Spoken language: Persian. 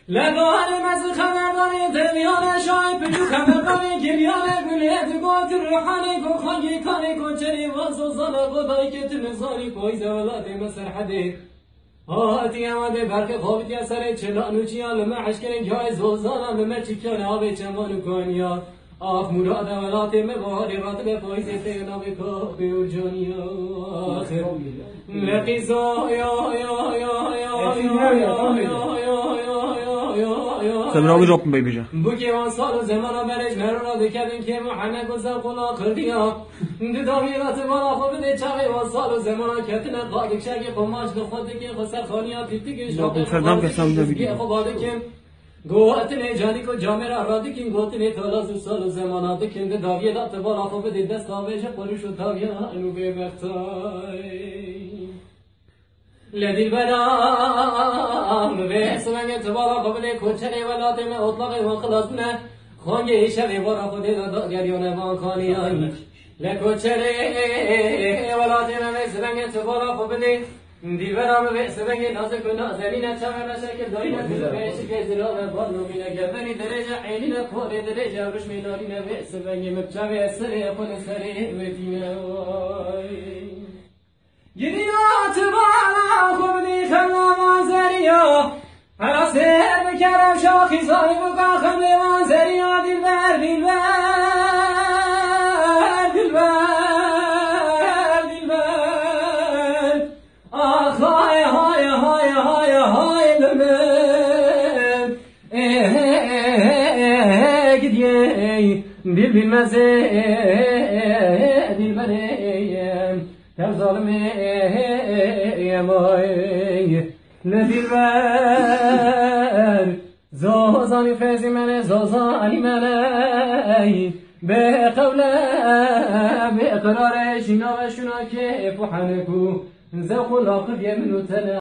لگان مز خبرداری دریان شای پجو خبرداری گریان گلیت گوت روحانی گو خانگی کانی کنچری واسو زالا گودایی که تو نزاری کوی زولات مسر حدید آتی اماده برق خوابتی اثر چلانوچیان لما عشکن جای زوزانا لما چکیان آبی چمانو کانیا آخ مراد ولات مباری راتب پایزی تینا بکا بیرجانیا آخر لقیزا سمراغی جواب بیبیجا بوکی وان سال و زمان برش نرو دکردیم که محنک و زبونا کردیا دامیرات بالا خوب ده چاقی وان سال و زمان کتن قادک شرگی قماش دخواد که خسر خانیا پیتی که شاقی خوباده که گوهتنه جانی کو جامرا رادی کین گوتنه تلاز سال و زمانات کند داویه دات بالا خوب ده دست آویج قروش و تاویا انو به مختای لدی برام به سمنگ تبارا خوب ده کوچنه ولات من اطلاق و خلاصونه خونگه شبه بارا خود ده گریون وانکانی آی لکوچنه ولات من سمنگ تبارا خوب ده دیورام به سبنگ نازک و نازنین چمن شکل دارین کل بهش که زرا و بالو مینا گردنی درجه عینی نکور درجه روش میداری به سبنگ مبچه سر خود سری مدینه گریات بالا خوب دی خلا منظریا هر سر بکرم شاخی زاری بکن خم منظریا دلبر دل بالمزه دل بریم تر ظالمه مای ندل بر زازانی فیزی منه زازانی منه به قوله به اقرار شنا و شنا که فحنکو زوق الاخر یمنو تنه